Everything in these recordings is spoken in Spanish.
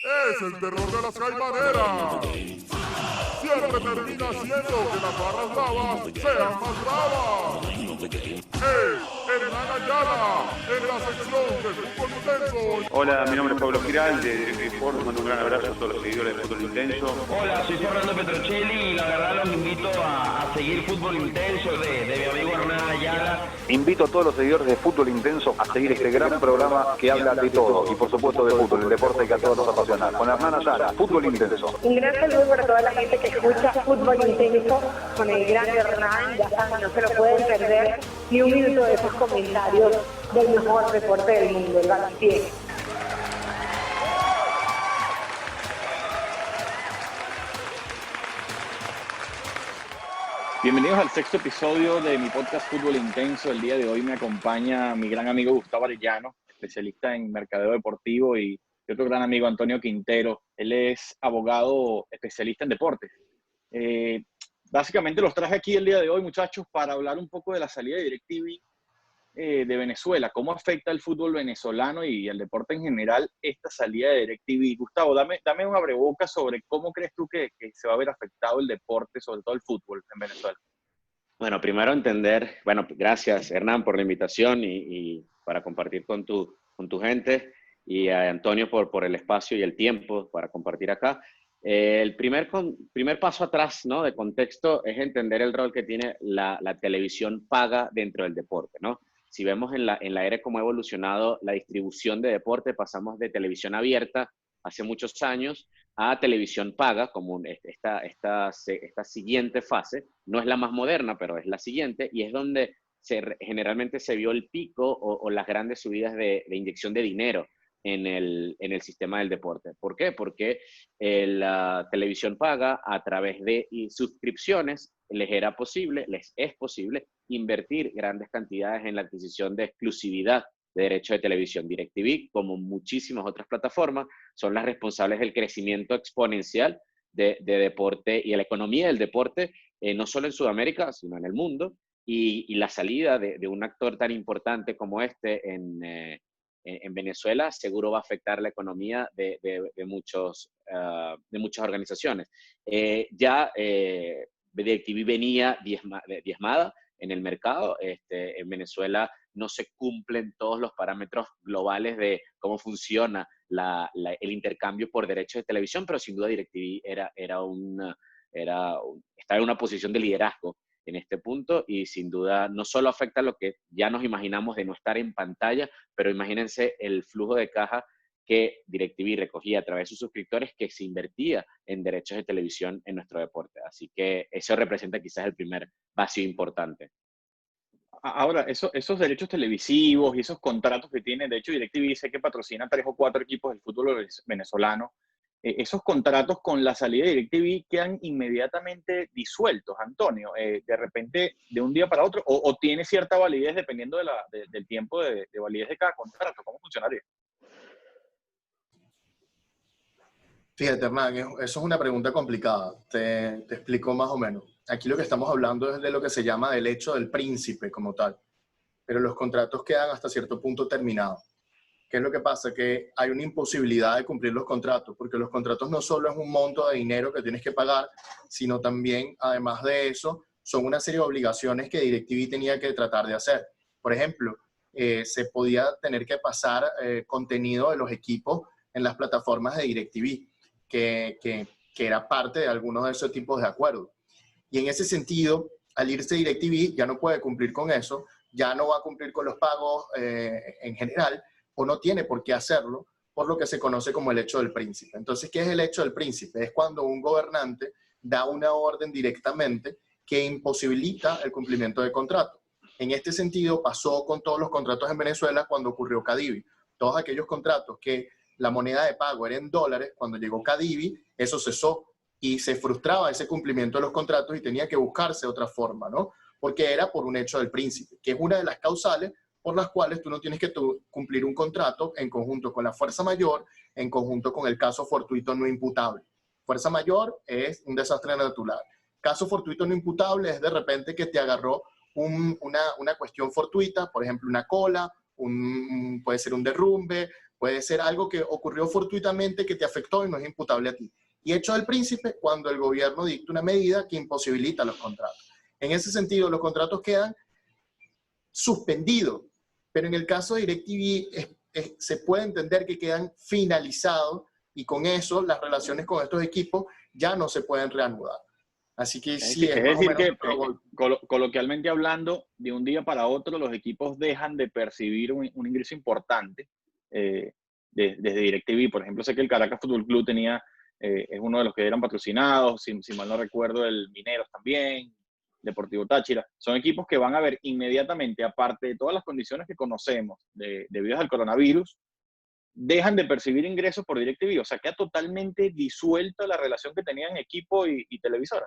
Es el terror de las caimaneras. Siempre termina siendo que las barras bravas sean más bravas. Hernán Ayala, en la sección de Fútbol Intenso. Hola, mi nombre es Pablo Giral, de Directv Sport. Mando un gran abrazo a todos los seguidores de Fútbol Intenso. Hola, soy Fernando Petrocelli y la verdad los invito a seguir Fútbol Intenso de mi amigo Hernán Ayala. Invito a todos los seguidores de Fútbol Intenso a seguir este gran programa que habla de todo y por supuesto de fútbol, el deporte que a todos nos apasiona. Con Hernán Ayala, Fútbol Intenso. Un gran saludo para toda la gente que escucha Fútbol Intenso con el gran Hernán. Ya saben, no se lo pueden perder ni un minuto de esos comentarios del mejor deporte del mundo, el balompié. Bienvenidos al sexto episodio de mi podcast Fútbol Intenso. El día de hoy me acompaña mi gran amigo Gustavo Arellano, especialista en mercadeo deportivo, y otro gran amigo Antonio Quintero. Él es abogado especialista en deportes. Básicamente los traje aquí el día de hoy, muchachos, para hablar un poco de la salida de DirecTV de Venezuela. ¿Cómo afecta el fútbol venezolano y el deporte en general esta salida de DirecTV? Gustavo, dame un abrebocas sobre cómo crees tú que se va a ver afectado el deporte, sobre todo el fútbol en Venezuela. Bueno, primero entender, gracias Hernán por la invitación y para compartir con tu gente, y a Antonio por el espacio y el tiempo para compartir acá. El primer paso atrás, ¿no?, de contexto es entender el rol que tiene la televisión paga dentro del deporte, ¿no? Si vemos en la era cómo ha evolucionado la distribución de deporte, pasamos de televisión abierta hace muchos años a televisión paga, como esta siguiente fase. No es la más moderna, pero es la siguiente, y es donde generalmente se vio el pico o las grandes subidas de inyección de dinero en el sistema del deporte. ¿Por qué? Porque la televisión paga, a través de suscripciones, les es posible invertir grandes cantidades en la adquisición de exclusividad de derechos de televisión. DirecTV, como muchísimas otras plataformas, son las responsables del crecimiento exponencial de deporte y de la economía del deporte, no solo en Sudamérica, sino en el mundo, y la salida de un actor tan importante como este en Venezuela seguro va a afectar la economía de muchas organizaciones. DirecTV venía diezmada en el mercado. En Venezuela no se cumplen todos los parámetros globales de cómo funciona el intercambio por derechos de televisión, pero sin duda DirecTV está en una posición de liderazgo en este punto, y sin duda no solo afecta lo que ya nos imaginamos de no estar en pantalla, pero imagínense el flujo de caja que DirecTV recogía a través de sus suscriptores, que se invertía en derechos de televisión en nuestro deporte. Así que eso representa quizás el primer vacío importante. Ahora, esos derechos televisivos y esos contratos que tiene, de hecho DirecTV dice que patrocina 3 o 4 equipos del fútbol venezolano. Esos contratos con la salida de DirecTV quedan inmediatamente disueltos, Antonio, de repente, de un día para otro, o tiene cierta validez dependiendo del tiempo de validez de cada contrato. ¿Cómo funcionaría? Fíjate, Hernán, eso es una pregunta complicada. Te explico más o menos. Aquí lo que estamos hablando es de lo que se llama el hecho del príncipe como tal, pero los contratos quedan hasta cierto punto terminados. ¿Qué es lo que pasa? Que hay una imposibilidad de cumplir los contratos, porque los contratos no solo es un monto de dinero que tienes que pagar, sino también, además de eso, son una serie de obligaciones que DirecTV tenía que tratar de hacer. Por ejemplo, se podía tener que pasar contenido de los equipos en las plataformas de DirecTV, que era parte de algunos de esos tipos de acuerdos. Y en ese sentido, al irse DirecTV, ya no puede cumplir con eso, ya no va a cumplir con los pagos en general, o no tiene por qué hacerlo, por lo que se conoce como el hecho del príncipe. Entonces, ¿qué es el hecho del príncipe? Es cuando un gobernante da una orden directamente que imposibilita el cumplimiento de contrato. En este sentido, pasó con todos los contratos en Venezuela cuando ocurrió Cadivi. Todos aquellos contratos que la moneda de pago era en dólares, cuando llegó Cadivi, eso cesó y se frustraba ese cumplimiento de los contratos y tenía que buscarse otra forma, ¿no? Porque era por un hecho del príncipe, que es una de las causales por las cuales tú no tienes que cumplir un contrato en conjunto con la fuerza mayor, en conjunto con el caso fortuito no imputable. Fuerza mayor es un desastre natural. Caso fortuito no imputable es de repente que te agarró una cuestión fortuita, por ejemplo, una cola, puede ser un derrumbe, Puede ser algo que ocurrió fortuitamente, que te afectó y no es imputable a ti. Y hecho del príncipe cuando el gobierno dicta una medida que imposibilita los contratos. En ese sentido, los contratos quedan suspendidos, pero en el caso de DirecTV se puede entender que quedan finalizados y con eso las relaciones con estos equipos ya no se pueden reanudar. Así que sí, es decir que coloquialmente hablando, de un día para otro los equipos dejan de percibir un ingreso importante desde DirecTV. Por ejemplo, sé que el Caracas Fútbol Club tenía, es uno de los que eran patrocinados, si mal no recuerdo, el Mineros también, Deportivo Táchira. Son equipos que van a ver inmediatamente, aparte de todas las condiciones que conocemos debido al coronavirus, dejan de percibir ingresos por DirecTV. O sea, queda totalmente disuelta la relación que tenían equipo y televisora.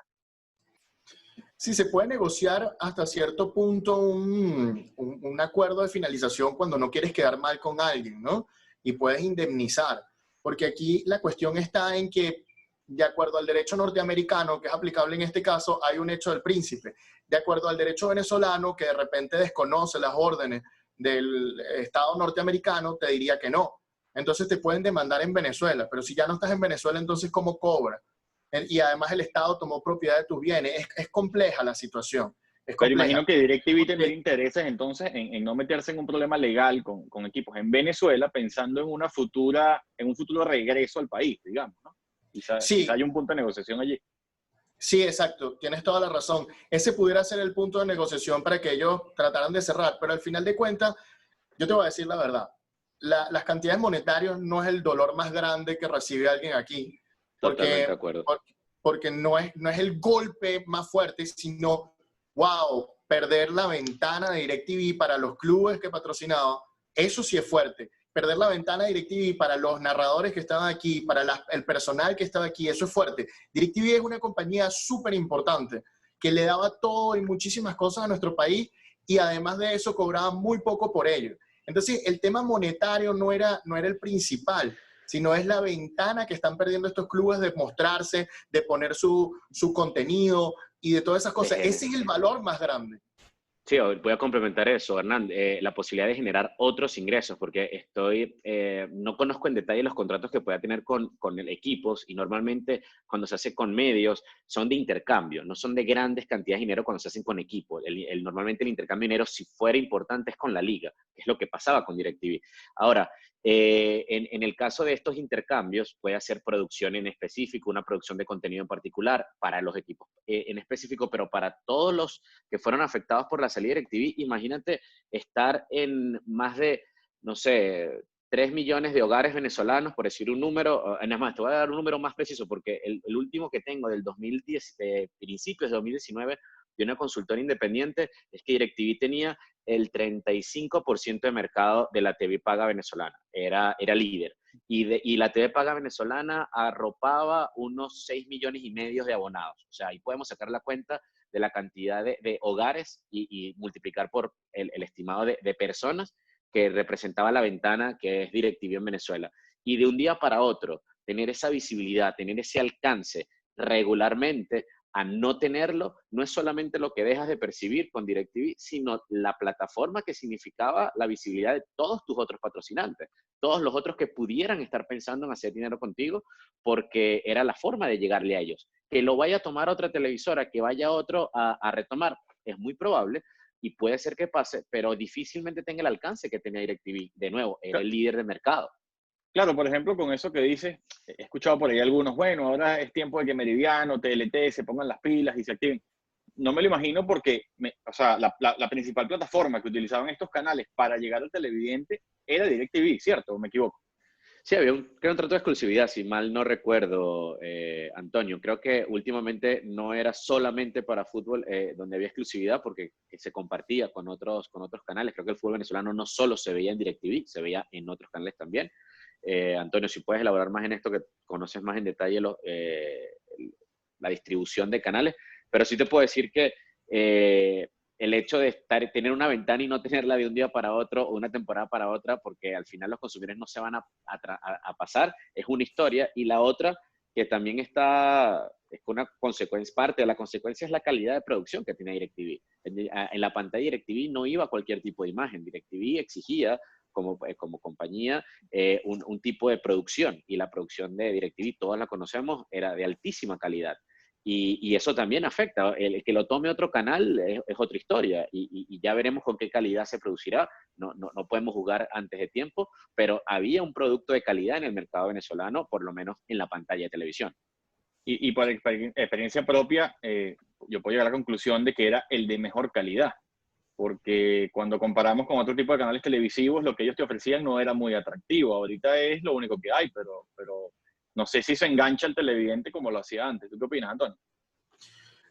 Sí, se puede negociar hasta cierto punto un acuerdo de finalización cuando no quieres quedar mal con alguien, ¿no? Y puedes indemnizar. Porque aquí la cuestión está en que, de acuerdo al derecho norteamericano, que es aplicable en este caso, hay un hecho del príncipe. De acuerdo al derecho venezolano, que de repente desconoce las órdenes del Estado norteamericano, te diría que no. Entonces te pueden demandar en Venezuela. Pero si ya no estás en Venezuela, entonces ¿cómo cobra? Y además el Estado tomó propiedad de tus bienes. Es compleja la situación. Pero imagino que DirecTV tendría intereses entonces en no meterse en un problema legal con equipos en Venezuela, pensando en un futuro regreso al país, digamos, ¿no? Quizá hay un punto de negociación allí. Sí, exacto. Tienes toda la razón. Ese pudiera ser el punto de negociación para que ellos trataran de cerrar. Pero al final de cuentas, yo te voy a decir la verdad. Las cantidades monetarias no es el dolor más grande que recibe alguien aquí. Totalmente de acuerdo. Porque no es el golpe más fuerte, sino, wow, perder la ventana de DirecTV para los clubes que patrocinaba, eso sí es fuerte. Perder la ventana de DirecTV para los narradores que estaban aquí, para el personal que estaba aquí, eso es fuerte. DirecTV es una compañía súper importante que le daba todo y muchísimas cosas a nuestro país y además de eso cobraba muy poco por ello. Entonces, el tema monetario no era el principal, sino es la ventana que están perdiendo estos clubes de mostrarse, de poner su contenido y de todas esas cosas. Ese es el valor más grande. Sí, voy a complementar eso, Hernán. La posibilidad de generar otros ingresos, porque no conozco en detalle los contratos que pueda tener con equipos y normalmente cuando se hace con medios son de intercambio, no son de grandes cantidades de dinero cuando se hacen con equipos. Normalmente el intercambio de dinero, si fuera importante, es con la liga, que es lo que pasaba con DirecTV. Ahora, en el caso de estos intercambios, puede hacer producción en específico, una producción de contenido en particular para los equipos en específico, pero para todos los que fueron afectados por la salida de DirecTV, imagínate estar en más de, no sé, 3 millones de hogares venezolanos, por decir un número. Nada más, te voy a dar un número más preciso, porque el último que tengo del 2010, principios de 2019, de una consultora independiente, es que DirecTV tenía el 35% de mercado de la TV paga venezolana. Era líder. Y la TV paga venezolana arropaba unos 6,5 millones de abonados. O sea, ahí podemos sacar la cuenta de la cantidad de hogares y multiplicar por el estimado de personas que representaba la ventana que es DirecTV en Venezuela. Y de un día para otro, tener esa visibilidad, tener ese alcance regularmente, a no tenerlo, no es solamente lo que dejas de percibir con DirecTV, sino la plataforma que significaba la visibilidad de todos tus otros patrocinantes, todos los otros que pudieran estar pensando en hacer dinero contigo, porque era la forma de llegarle a ellos. Que lo vaya a tomar otra televisora, que vaya otro a retomar, es muy probable, y puede ser que pase, pero difícilmente tenga el alcance que tenía DirecTV. De nuevo, era el líder de mercado. Claro, por ejemplo, con eso que dices, he escuchado por ahí algunos, bueno, ahora es tiempo de que Meridiano, TLT se pongan las pilas y se activen. No me lo imagino porque, la principal plataforma que utilizaban estos canales para llegar al televidente era DirecTV, ¿cierto? ¿O me equivoco? Sí, había un trato de exclusividad, si mal no recuerdo, Antonio. Creo que últimamente no era solamente para fútbol donde había exclusividad, porque se compartía con otros canales. Creo que el fútbol venezolano no solo se veía en DirecTV, se veía en otros canales también. Antonio, si puedes elaborar más en esto, que conoces más en detalle la distribución de canales, pero sí te puedo decir que el hecho de tener una ventana y no tenerla de un día para otro o una temporada para otra, porque al final los consumidores no se van a pasar, es una historia. Y la otra, que también es una consecuencia, parte de la consecuencia es la calidad de producción que tiene DirecTV. En la pantalla de DirecTV no iba cualquier tipo de imagen. DirecTV exigía como compañía un tipo de producción, y la producción de DirecTV, todos la conocemos, era de altísima calidad. Y eso también afecta. El que lo tome otro canal es otra historia, y ya veremos con qué calidad se producirá. No podemos jugar antes de tiempo, pero había un producto de calidad en el mercado venezolano, por lo menos en la pantalla de televisión. Y por experiencia propia, yo puedo llegar a la conclusión de que era el de mejor calidad, porque cuando comparamos con otro tipo de canales televisivos, lo que ellos te ofrecían no era muy atractivo. Ahorita es lo único que hay, pero no sé si se engancha al televidente como lo hacía antes. ¿Tú qué opinas, Antonio?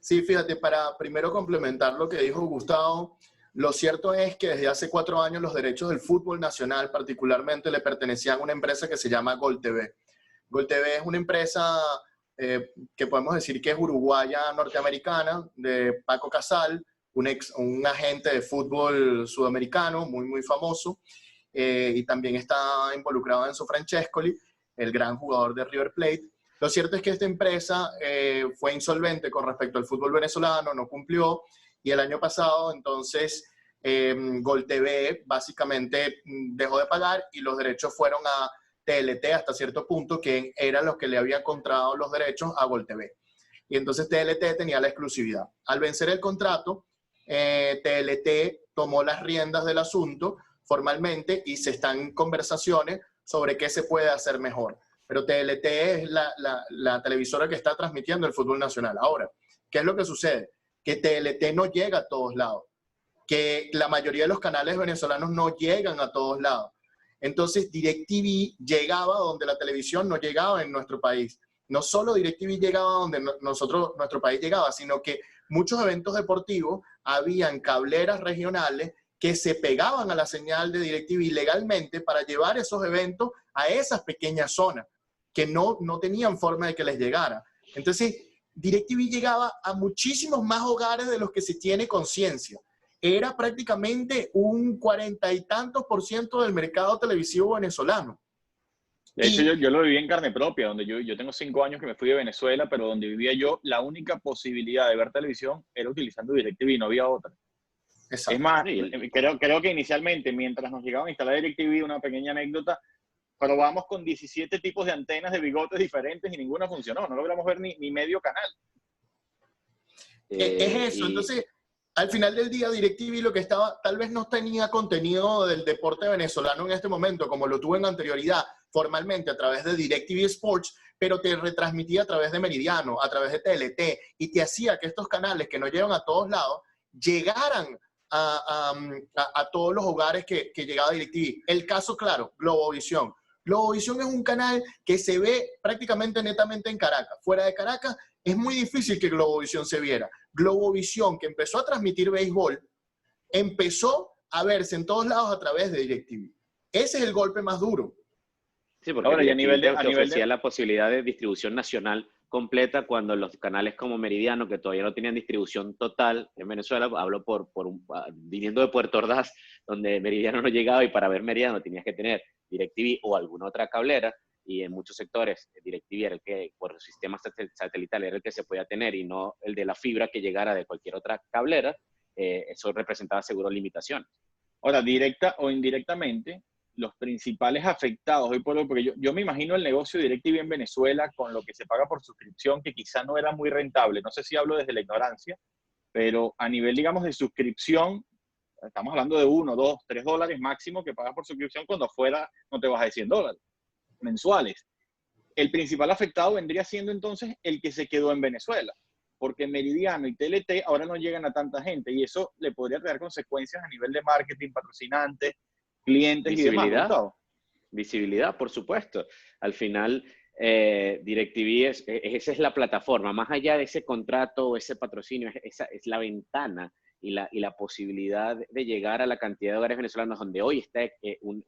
Sí, fíjate, para primero complementar lo que dijo Gustavo, lo cierto es que desde hace 4 años los derechos del fútbol nacional particularmente le pertenecían a una empresa que se llama Gol TV. Gol TV es una empresa que podemos decir que es uruguaya norteamericana, de Paco Casal, un agente de fútbol sudamericano muy, muy famoso, y también está involucrado Enzo Francescoli, el gran jugador de River Plate. Lo cierto es que esta empresa fue insolvente con respecto al fútbol venezolano, no cumplió, y el año pasado entonces Gol TV básicamente dejó de pagar y los derechos fueron a TLT hasta cierto punto, que eran los que le habían comprado los derechos a Gol TV. Y entonces TLT tenía la exclusividad. Al vencer el contrato, TLT tomó las riendas del asunto formalmente y se están en conversaciones sobre qué se puede hacer mejor. Pero TLT es la televisora que está transmitiendo el fútbol nacional. Ahora, ¿qué es lo que sucede? Que TLT no llega a todos lados, que la mayoría de los canales venezolanos no llegan a todos lados. Entonces DirecTV llegaba donde la televisión no llegaba en nuestro país. No solo DirecTV llegaba donde nuestro país llegaba, sino que muchos eventos deportivos habían cableras regionales que se pegaban a la señal de DirecTV legalmente para llevar esos eventos a esas pequeñas zonas que no tenían forma de que les llegara. Entonces, DirecTV llegaba a muchísimos más hogares de los que se tiene conciencia. Era prácticamente un 40 y tantos % del mercado televisivo venezolano. De hecho, yo lo viví en carne propia, donde yo tengo 5 años que me fui de Venezuela, pero donde vivía yo, la única posibilidad de ver televisión era utilizando DirecTV, no había otra. Exacto. Es más, creo que inicialmente, mientras nos llegaban a instalar DirecTV, una pequeña anécdota, probamos con 17 tipos de antenas de bigotes diferentes y ninguna funcionó. No logramos ver ni medio canal. Es eso. Entonces, al final del día, DirecTV lo que estaba, tal vez no tenía contenido del deporte venezolano en este momento, como lo tuvo en anterioridad, formalmente a través de DirecTV Sports, pero te retransmitía a través de Meridiano, a través de TLT, y te hacía que estos canales que no llegan a todos lados, llegaran a todos los hogares que llegaba DirecTV. El caso claro, Globovisión. Globovisión es un canal que se ve prácticamente netamente en Caracas. Fuera de Caracas es muy difícil que Globovisión se viera. Globovisión, que empezó a transmitir béisbol, empezó a verse en todos lados a través de DirecTV. Ese es el golpe más duro. Sí, porque ahora, ofrecía la posibilidad de distribución nacional completa cuando los canales como Meridiano, que todavía no tenían distribución total en Venezuela, hablo viniendo de Puerto Ordaz, donde Meridiano no llegaba, y para ver Meridiano tenías que tener DirecTV o alguna otra cablera, y en muchos sectores DirecTV era el que, por sistema satelital, era el que se podía tener y no el de la fibra que llegara de cualquier otra cablera. Eso representaba seguro limitaciones. Ahora, directa o indirectamente, los principales afectados hoy por hoy, porque yo me imagino el negocio de DirecTV en Venezuela con lo que se paga por suscripción, que quizá no era muy rentable. No sé si hablo desde la ignorancia, pero a nivel, digamos, de suscripción, estamos hablando de $1, $2, $3 máximo que pagas por suscripción, cuando afuera no te baja de $100 mensuales. El principal afectado vendría siendo entonces el que se quedó en Venezuela, porque Meridiano y TLT ahora no llegan a tanta gente, y eso le podría traer consecuencias a nivel de marketing, patrocinantes, clientes y demás. Visibilidad, por supuesto. Al final, DirecTV esa es la plataforma. Más allá de ese contrato o ese patrocinio, esa es la ventana y la posibilidad de llegar a la cantidad de hogares venezolanos donde hoy está un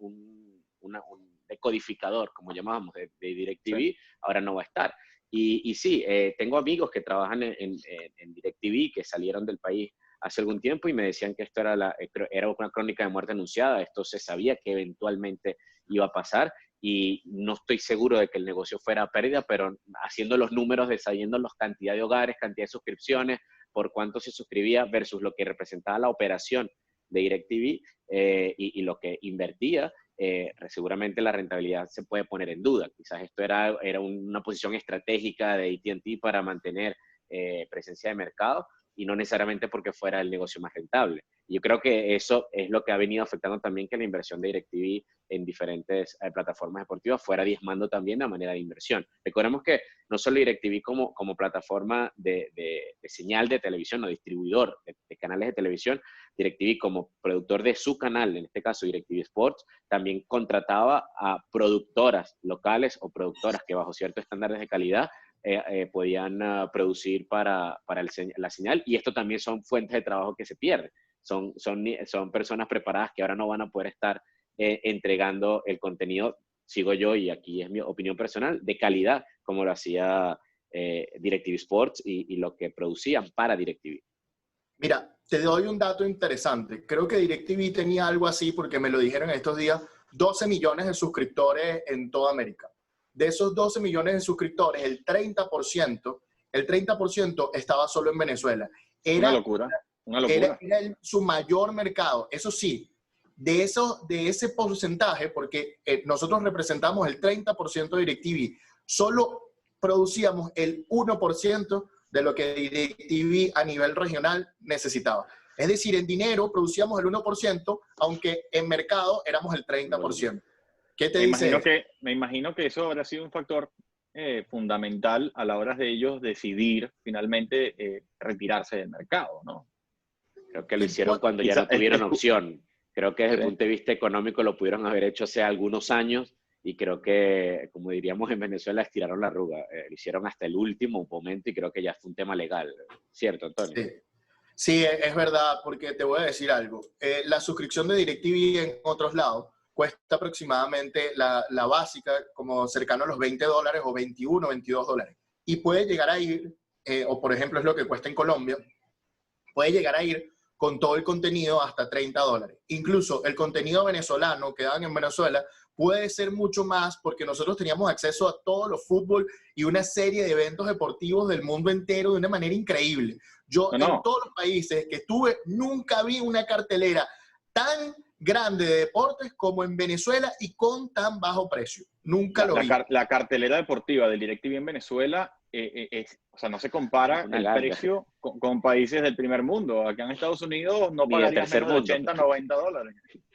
decodificador, como llamábamos, de DirecTV, sí. Ahora no va a estar. Y sí, tengo amigos que trabajan en DirecTV, que salieron del país hace algún tiempo y me decían que esto era una crónica de muerte anunciada. Esto se sabía que eventualmente iba a pasar, y no estoy seguro de que el negocio fuera a pérdida, pero haciendo los números, sabiendo la cantidad de hogares, cantidad de suscripciones, por cuánto se suscribía versus lo que representaba la operación de DirecTV y lo que invertía, seguramente la rentabilidad se puede poner en duda. Quizás esto era una posición estratégica de AT&T para mantener presencia de mercado y no necesariamente porque fuera el negocio más rentable. Y yo creo que eso es lo que ha venido afectando también que la inversión de DirecTV en diferentes plataformas deportivas fuera diezmando también la manera de inversión. Recordemos que no solo DirecTV como plataforma de señal de televisión o distribuidor de canales de televisión, DirecTV como productor de su canal, en este caso DirecTV Sports, también contrataba a productoras locales o productoras que bajo ciertos estándares de calidad podían producir para la señal, y esto también son fuentes de trabajo que se pierden. Son personas preparadas que ahora no van a poder estar entregando el contenido, sigo yo, y aquí es mi opinión personal, de calidad, como lo hacía DirecTV Sports y lo que producían para DirecTV. Mira, te doy un dato interesante. Creo que DirecTV tenía algo así, porque me lo dijeron estos días, 12 millones de suscriptores en toda América. De esos 12 millones de suscriptores, el 30% estaba solo en Venezuela. Era una locura. Era su mayor mercado. Eso sí, de ese porcentaje, porque nosotros representamos el 30% de DirecTV, solo producíamos el 1% de lo que DirecTV a nivel regional necesitaba. Es decir, en dinero producíamos el 1%, aunque en mercado éramos el 30%. ¿Qué te dice? Me imagino que eso habrá sido un factor fundamental a la hora de ellos decidir finalmente retirarse del mercado, ¿no? Creo que lo hicieron cuando ya no tuvieron opción. Creo que desde el punto de vista económico lo pudieron haber hecho hace algunos años, y creo que, como diríamos en Venezuela, estiraron la arruga. Lo hicieron hasta el último momento y creo que ya fue un tema legal. ¿Cierto, Antonio? Sí, es verdad, porque te voy a decir algo. La suscripción de DirecTV en otros lados cuesta aproximadamente la básica como cercano a los $20 o $21, $22. Y puede llegar a ir, o por ejemplo es lo que cuesta en Colombia, puede llegar a ir con todo el contenido hasta $30. Incluso el contenido venezolano que dan en Venezuela puede ser mucho más, porque nosotros teníamos acceso a todos los fútbol y una serie de eventos deportivos del mundo entero de una manera increíble. Yo en todos los países que estuve nunca vi una cartelera tan grande de deportes como en Venezuela y con tan bajo precio. Nunca lo vi. La cartelera deportiva del DirecTV en Venezuela o sea, no se compara el precio con países del primer mundo. Acá en Estados Unidos no pagarían menos de $80, $90.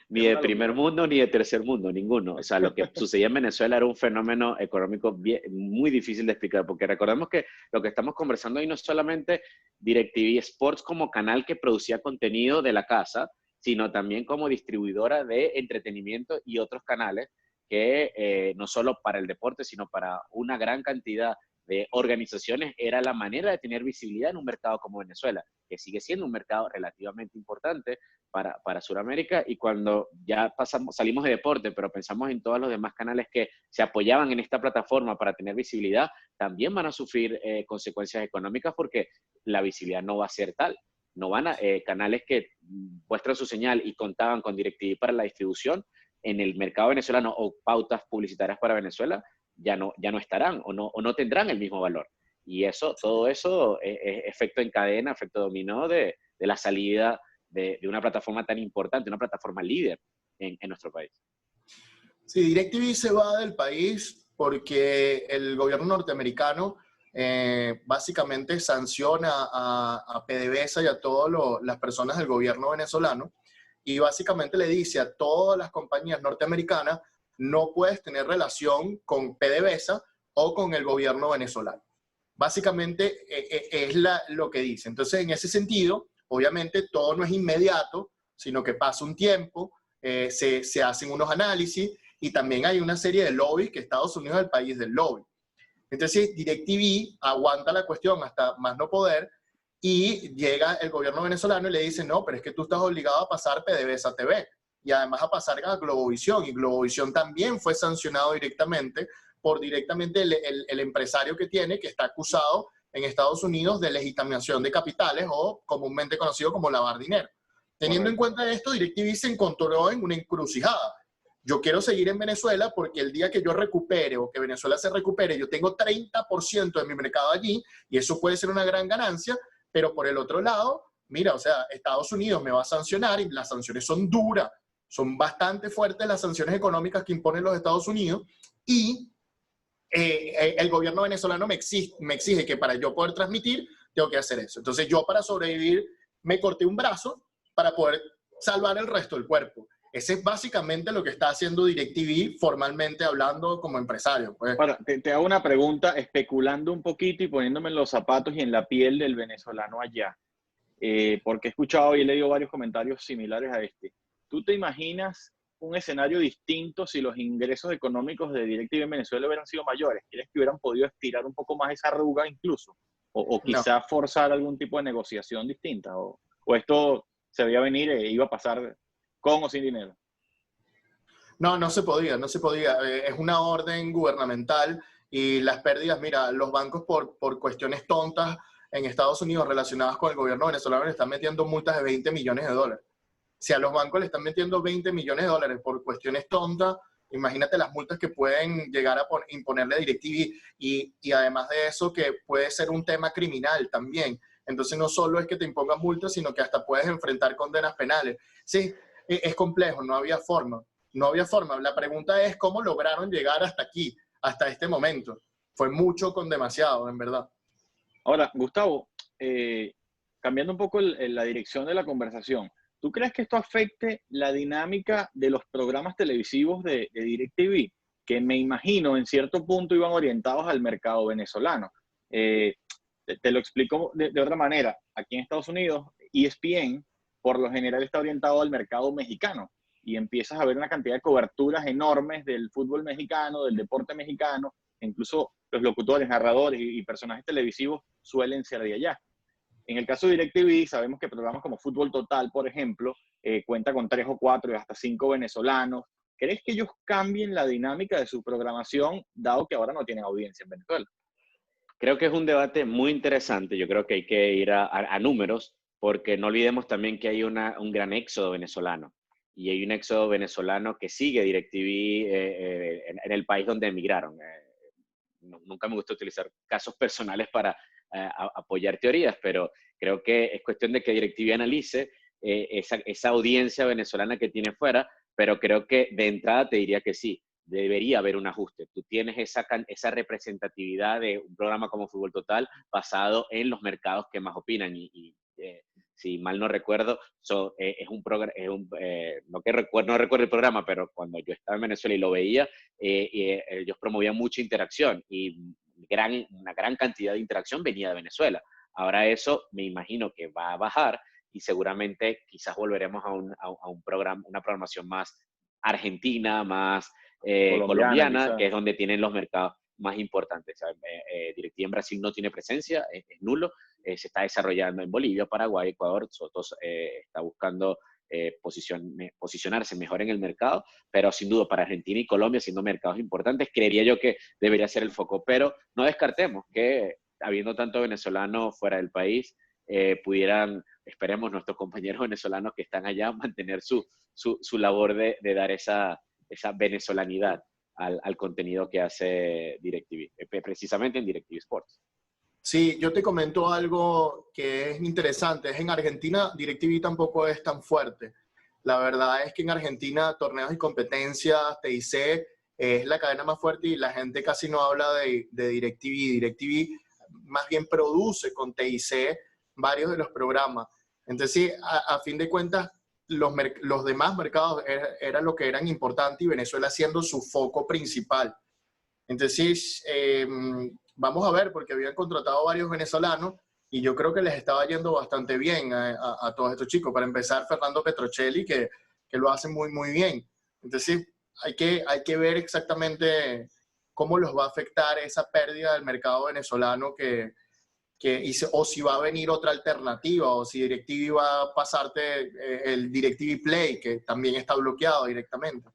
Ni de primer mundo ni de tercer mundo, ninguno. O sea, lo que sucedía en Venezuela era un fenómeno económico muy difícil de explicar, porque recordemos que lo que estamos conversando hoy no es solamente DirecTV Sports como canal que producía contenido de la casa, sino también como distribuidora de entretenimiento y otros canales que no solo para el deporte, sino para una gran cantidad de organizaciones era la manera de tener visibilidad en un mercado como Venezuela, que sigue siendo un mercado relativamente importante para Sudamérica. Y cuando ya salimos de deporte, pero pensamos en todos los demás canales que se apoyaban en esta plataforma para tener visibilidad, también van a sufrir consecuencias económicas, porque la visibilidad no va a ser tal. No van a canales que muestran su señal y contaban con DirecTV para la distribución en el mercado venezolano o pautas publicitarias para Venezuela, ya no estarán o no tendrán el mismo valor. Y todo eso es efecto en cadena, efecto dominó de la salida de una plataforma tan importante, una plataforma líder en nuestro país. Sí, DirecTV se va del país porque el gobierno norteamericano básicamente sanciona a PDVSA y a todas las personas del gobierno venezolano, y básicamente le dice a todas las compañías norteamericanas: no puedes tener relación con PDVSA o con el gobierno venezolano. Básicamente es lo que dice. Entonces, en ese sentido, obviamente todo no es inmediato, sino que pasa un tiempo, se hacen unos análisis, y también hay una serie de lobbies, que Estados Unidos es el país del lobby. Entonces, DirecTV aguanta la cuestión hasta más no poder, y llega el gobierno venezolano y le dice: no, pero es que tú estás obligado a pasar PDVSA TV, y además a pasar a Globovisión, y Globovisión también fue sancionado directamente por el empresario que está acusado en Estados Unidos de legitimación de capitales, o comúnmente conocido como lavar dinero. Teniendo en cuenta esto, DirecTV se encontró en una encrucijada. Yo quiero seguir en Venezuela porque el día que yo recupere, o que Venezuela se recupere, yo tengo 30% de mi mercado allí, y eso puede ser una gran ganancia. Pero por el otro lado, mira, o sea, Estados Unidos me va a sancionar, y las sanciones son duras. Son bastante fuertes las sanciones económicas que imponen los Estados Unidos y el gobierno venezolano me exige que para yo poder transmitir, tengo que hacer eso. Entonces yo para sobrevivir me corté un brazo para poder salvar el resto del cuerpo. Ese es básicamente lo que está haciendo DirecTV formalmente hablando como empresario. Pues. Ahora, te hago una pregunta especulando un poquito y poniéndome en los zapatos y en la piel del venezolano allá. Porque he escuchado y he leído varios comentarios similares a este. ¿Tú te imaginas un escenario distinto si los ingresos económicos de DirecTV en Venezuela hubieran sido mayores? ¿Crees que hubieran podido estirar un poco más esa arruga incluso? ¿O quizás forzar algún tipo de negociación distinta? ¿O esto se veía venir e iba a pasar con o sin dinero? No, no se podía. Es una orden gubernamental y las pérdidas, mira, los bancos por cuestiones tontas en Estados Unidos relacionadas con el gobierno venezolano le están metiendo multas de $20 millones. Si a los bancos le están metiendo $20 millones por cuestiones tontas, imagínate las multas que pueden llegar a imponerle a DirecTV y además de eso que puede ser un tema criminal también. Entonces no solo es que te impongan multas, sino que hasta puedes enfrentar condenas penales. Sí, es complejo, no había forma. La pregunta es cómo lograron llegar hasta aquí, hasta este momento. Fue mucho con demasiado, en verdad. Ahora, Gustavo, cambiando un poco la dirección de la conversación, ¿tú crees que esto afecte la dinámica de los programas televisivos de DirecTV? Que me imagino en cierto punto iban orientados al mercado venezolano. Te lo explico de otra manera. Aquí en Estados Unidos, ESPN por lo general está orientado al mercado mexicano y empiezas a ver una cantidad de coberturas enormes del fútbol mexicano, del deporte mexicano, incluso los locutores, narradores y personajes televisivos suelen ser de allá. En el caso de DirecTV, sabemos que programas como Fútbol Total, por ejemplo, cuenta con 3 o 4 y hasta 5 venezolanos. ¿Crees que ellos cambien la dinámica de su programación, dado que ahora no tienen audiencia en Venezuela? Creo que es un debate muy interesante. Yo creo que hay que ir a números, porque no olvidemos también que hay un gran éxodo venezolano. Y hay un éxodo venezolano que sigue DirecTV en el país donde emigraron. Nunca me gusta utilizar casos personales para apoyar teorías, pero creo que es cuestión de que DirecTV analice esa audiencia venezolana que tiene fuera, pero creo que de entrada te diría que sí, debería haber un ajuste. Tú tienes esa representatividad de un programa como Fútbol Total basado en los mercados que más opinan si mal no recuerdo, no recuerdo el programa, pero cuando yo estaba en Venezuela y lo veía, ellos promovían mucha interacción y una gran cantidad de interacción venía de Venezuela. Ahora eso me imagino que va a bajar y seguramente quizás volveremos a un programa, una programación más argentina, más colombiana, que es donde tienen los mercados más importantes. DirecTV en Brasil no tiene presencia, es nulo. Se está desarrollando en Bolivia, Paraguay, Ecuador. Sotos está buscando posicionarse mejor en el mercado, pero sin duda para Argentina y Colombia, siendo mercados importantes, creería yo que debería ser el foco. Pero no descartemos que, habiendo tanto venezolano fuera del país, pudieran, esperemos, nuestros compañeros venezolanos que están allá, mantener su labor de dar esa venezolanidad al contenido que hace DirecTV, precisamente en DirecTV Sports. Sí, yo te comento algo que es interesante. En Argentina, DirecTV tampoco es tan fuerte. La verdad es que en Argentina, torneos y competencias, TIC, es la cadena más fuerte y la gente casi no habla de DirecTV. DirecTV más bien produce con TIC varios de los programas. Entonces, a fin de cuentas, los demás mercados eran lo que eran importantes y Venezuela siendo su foco principal. Entonces, vamos a ver, porque habían contratado varios venezolanos y yo creo que les estaba yendo bastante bien a todos estos chicos. Para empezar, Fernando Petrocelli, que lo hace muy, muy bien. Entonces, hay que ver exactamente cómo los va a afectar esa pérdida del mercado venezolano o si va a venir otra alternativa, o si DirecTV va a pasarte el DirecTV Play, que también está bloqueado directamente.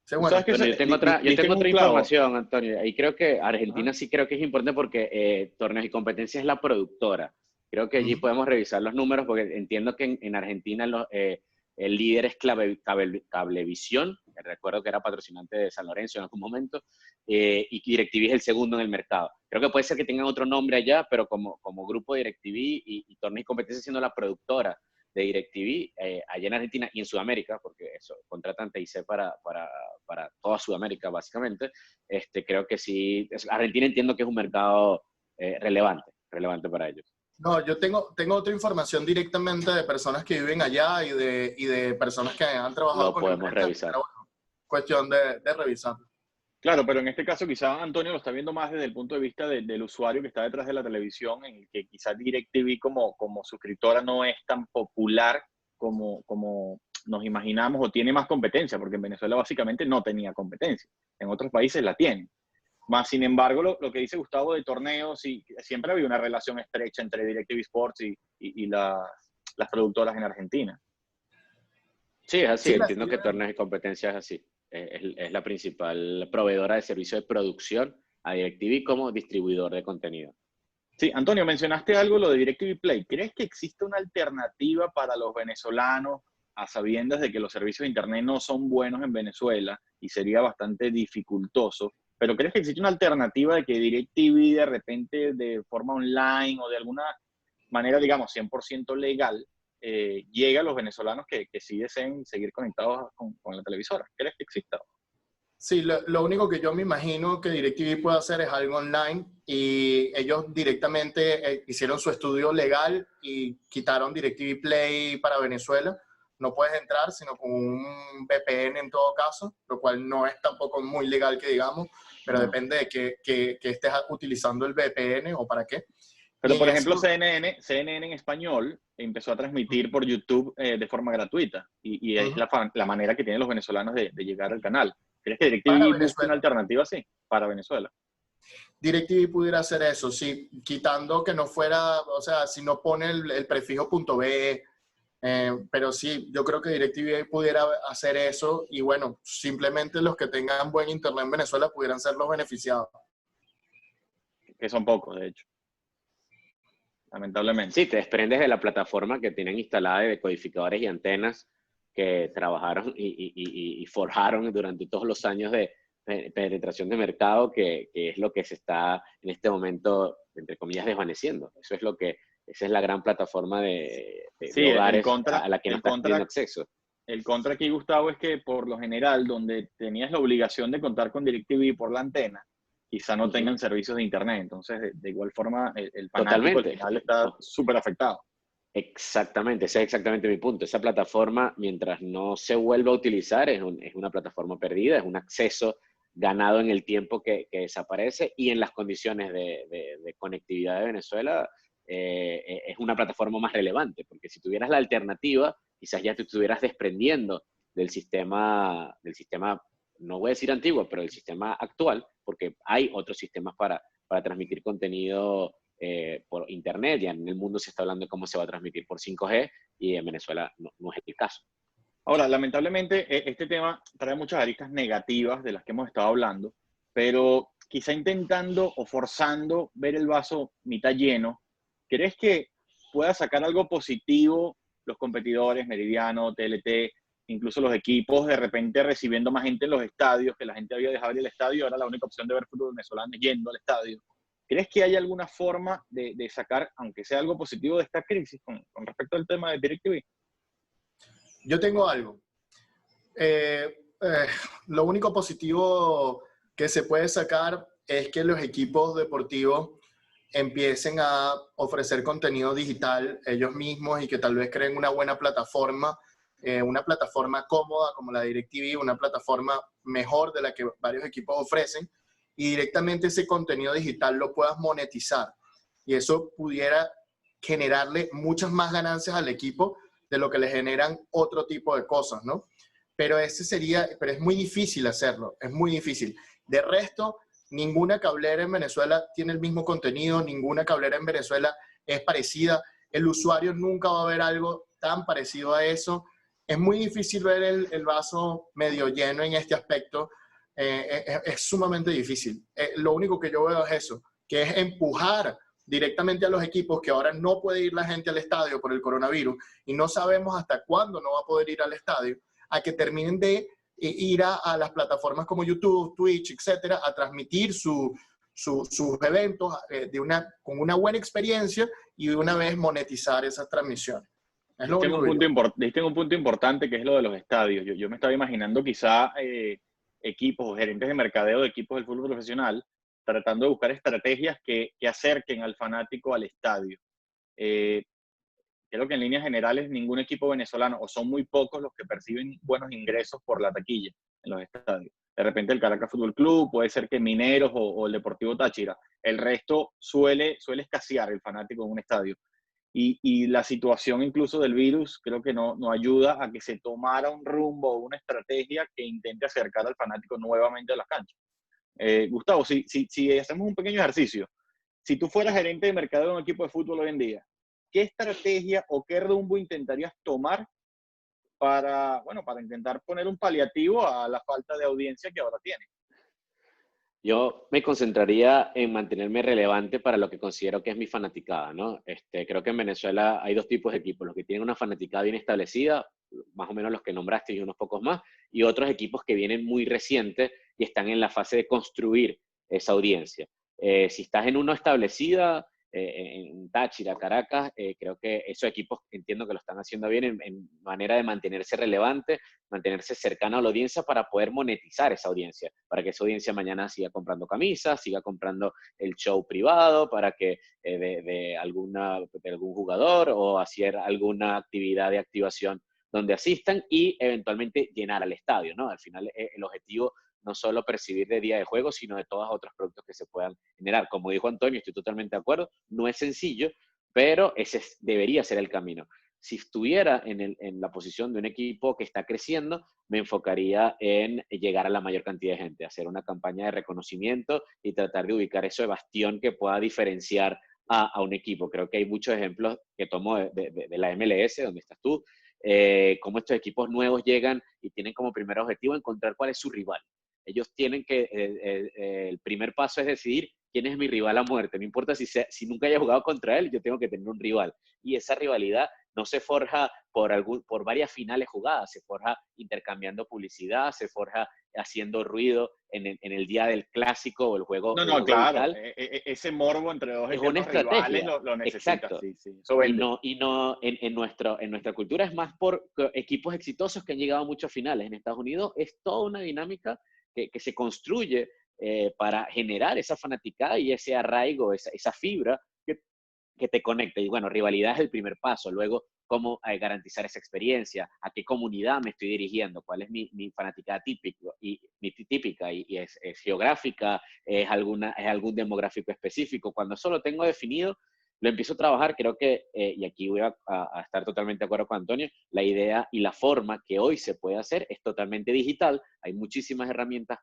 Sí, bueno, yo tengo otra información, Antonio, y creo que Argentina sí creo que es importante porque Torneos y Competencias es la productora. Creo que allí podemos revisar los números porque entiendo que en Argentina el líder es Cablevisión, que recuerdo que era patrocinante de San Lorenzo en algún momento, y DirecTV es el segundo en el mercado. Creo que puede ser que tengan otro nombre allá, pero como grupo DirecTV y Torneos y Competencias siendo la productora de DirecTV allá en Argentina y en Sudamérica, porque eso, contratan TIC para toda Sudamérica, básicamente. Creo que sí, Argentina entiendo que es un mercado relevante para ellos. No, yo tengo otra información directamente de personas que viven allá y de personas que han trabajado Lo con podemos empresas, revisar. pero bueno, cuestión de revisar. Claro, pero en este caso quizá Antonio lo está viendo más desde el punto de vista del usuario que está detrás de la televisión, en el que quizás DirecTV como suscriptora no es tan popular como nos imaginamos, o tiene más competencia, porque en Venezuela básicamente no tenía competencia. En otros países la tiene. Más sin embargo, lo que dice Gustavo de torneos, y siempre había una relación estrecha entre DirecTV Sports y las productoras en Argentina. Sí, es así. Sí, Entiendo que Torneos y Competencia es así. Es la principal proveedora de servicio de producción a DirecTV como distribuidor de contenido. Sí, Antonio, mencionaste algo, lo de DirecTV Play. ¿Crees que existe una alternativa para los venezolanos, a sabiendas de que los servicios de Internet no son buenos en Venezuela y sería bastante dificultoso? ¿Pero crees que existe una alternativa de que DirecTV de repente de forma online o de alguna manera, digamos, 100% legal, llegue a los venezolanos que sí deseen seguir conectados con la televisora? ¿Crees que exista? Sí, lo único que yo me imagino que DirecTV puede hacer es algo online, y ellos directamente hicieron su estudio legal y quitaron DirecTV Play para Venezuela. No puedes entrar sino con un VPN en todo caso, lo cual no es tampoco muy legal que digamos, pero depende de que estés utilizando el VPN o para qué. Pero, por ejemplo, CNN en español empezó a transmitir por YouTube de forma gratuita, y es la manera que tienen los venezolanos de llegar al canal. ¿Crees que DirecTV busca una alternativa así para Venezuela? DirecTV pudiera hacer eso, sí, quitando que no fuera, o sea, si no pone el prefijo .be, pero sí, yo creo que DirecTV pudiera hacer eso, y bueno, simplemente los que tengan buen internet en Venezuela pudieran ser los beneficiados. Que son pocos, de hecho. Lamentablemente. Sí, te desprendes de la plataforma que tienen instalada de decodificadores y antenas que trabajaron y forjaron durante todos los años de penetración de mercado, que es lo que se está en este momento, entre comillas, desvaneciendo. Esa es la gran plataforma de hogares a la que no estás teniendo acceso. El contra aquí, Gustavo, es que por lo general, donde tenías la obligación de contar con DirecTV por la antena, quizá no tengan servicios de internet. Entonces, de igual forma, el fanático al final está súper afectado. Exactamente, ese es exactamente mi punto. Esa plataforma, mientras no se vuelva a utilizar, es una plataforma perdida, es un acceso ganado en el tiempo que desaparece, y en las condiciones de conectividad de Venezuela es una plataforma más relevante, porque si tuvieras la alternativa, quizás ya te estuvieras desprendiendo del sistema, no voy a decir antiguo, pero del sistema actual, porque hay otros sistemas para transmitir contenido por internet. Ya en el mundo se está hablando de cómo se va a transmitir por 5G, y en Venezuela no es el caso. Ahora, lamentablemente, este tema trae muchas aristas negativas de las que hemos estado hablando, pero quizá intentando o forzando ver el vaso mitad lleno, ¿crees que pueda sacar algo positivo los competidores, Meridiano, TLT, incluso los equipos, de repente recibiendo más gente en los estadios, que la gente había dejado ir al estadio, ahora la única opción de ver fútbol venezolano es yendo al estadio? ¿Crees que hay alguna forma de sacar, aunque sea algo positivo, de esta crisis con respecto al tema de DirecTV? Yo tengo algo. Lo único positivo que se puede sacar es que los equipos deportivos empiecen a ofrecer contenido digital ellos mismos, y que tal vez creen una buena plataforma, una plataforma cómoda como la DirecTV, una plataforma mejor de la que varios equipos ofrecen, y directamente ese contenido digital lo puedas monetizar, y eso pudiera generarle muchas más ganancias al equipo de lo que le generan otro tipo de cosas, ¿no? Pero pero es muy difícil hacerlo, es muy difícil. De resto, ninguna cablera en Venezuela tiene el mismo contenido, ninguna cablera en Venezuela es parecida, el usuario nunca va a ver algo tan parecido a eso. Es muy difícil ver el vaso medio lleno en este aspecto, es sumamente difícil. Lo único que yo veo es eso, que es empujar directamente a los equipos, que ahora no puede ir la gente al estadio por el coronavirus, y no sabemos hasta cuándo no va a poder ir al estadio, a que terminen de ir a las plataformas como YouTube, Twitch, etcétera, a transmitir sus eventos con una buena experiencia, y de una vez monetizar esas transmisiones. Es lo único que digo. Diste en un punto importante que es lo de los estadios. Yo me estaba imaginando quizá equipos o gerentes de mercadeo de equipos del fútbol profesional tratando de buscar estrategias que acerquen al fanático al estadio. Creo que en líneas generales ningún equipo venezolano, o son muy pocos los que perciben buenos ingresos por la taquilla en los estadios. De repente el Caracas Fútbol Club, puede ser que Mineros o el Deportivo Táchira. El resto suele escasear el fanático en un estadio. Y la situación incluso del virus creo que no ayuda a que se tomara un rumbo o una estrategia que intente acercar al fanático nuevamente a las canchas. Gustavo, si hacemos un pequeño ejercicio, si tú fueras gerente de mercadeo de un equipo de fútbol hoy en día, ¿qué estrategia o qué rumbo intentarías tomar para intentar poner un paliativo a la falta de audiencia que ahora tiene? Yo me concentraría en mantenerme relevante para lo que considero que es mi fanaticada, ¿no? Creo que en Venezuela hay dos tipos de equipos, los que tienen una fanaticada bien establecida, más o menos los que nombraste y unos pocos más, y otros equipos que vienen muy recientes y están en la fase de construir esa audiencia. Si estás en uno establecida, en Táchira, Caracas, creo que esos equipos entiendo que lo están haciendo bien en manera de mantenerse relevante, mantenerse cercano a la audiencia para poder monetizar esa audiencia, para que esa audiencia mañana siga comprando camisas, siga comprando el show privado, para que de algún jugador o hacer alguna actividad de activación donde asistan y eventualmente llenar al estadio, ¿no? Al final el objetivo no solo percibir de día de juego, sino de todos otros productos que se puedan generar. Como dijo Antonio, estoy totalmente de acuerdo, no es sencillo, pero ese debería ser el camino. Si estuviera en la posición de un equipo que está creciendo, me enfocaría en llegar a la mayor cantidad de gente, hacer una campaña de reconocimiento y tratar de ubicar ese bastión que pueda diferenciar a un equipo. Creo que hay muchos ejemplos que tomo de la MLS, donde estás tú, cómo estos equipos nuevos llegan y tienen como primer objetivo encontrar cuál es su rival. Ellos tienen que, el primer paso es decidir quién es mi rival a muerte. No importa si nunca haya jugado contra él, yo tengo que tener un rival. Y esa rivalidad no se forja por varias finales jugadas, se forja intercambiando publicidad, se forja haciendo ruido en el día del clásico o el juego. No, claro. Ese morbo entre dos es una rivales estrategia. lo necesita. Exacto. Sí. Y no en nuestra cultura es más por equipos exitosos que han llegado a muchas finales. En Estados Unidos es toda una dinámica que se construye para generar esa fanaticada y ese arraigo, esa fibra que te conecta. Y bueno, rivalidad es el primer paso. Luego, cómo garantizar esa experiencia, a qué comunidad me estoy dirigiendo, cuál es mi fanaticada típica y es geográfica, es algún demográfico específico. Cuando eso lo tengo definido, lo empiezo a trabajar. Creo que, y aquí voy a estar totalmente de acuerdo con Antonio, la idea y la forma que hoy se puede hacer es totalmente digital. Hay muchísimas herramientas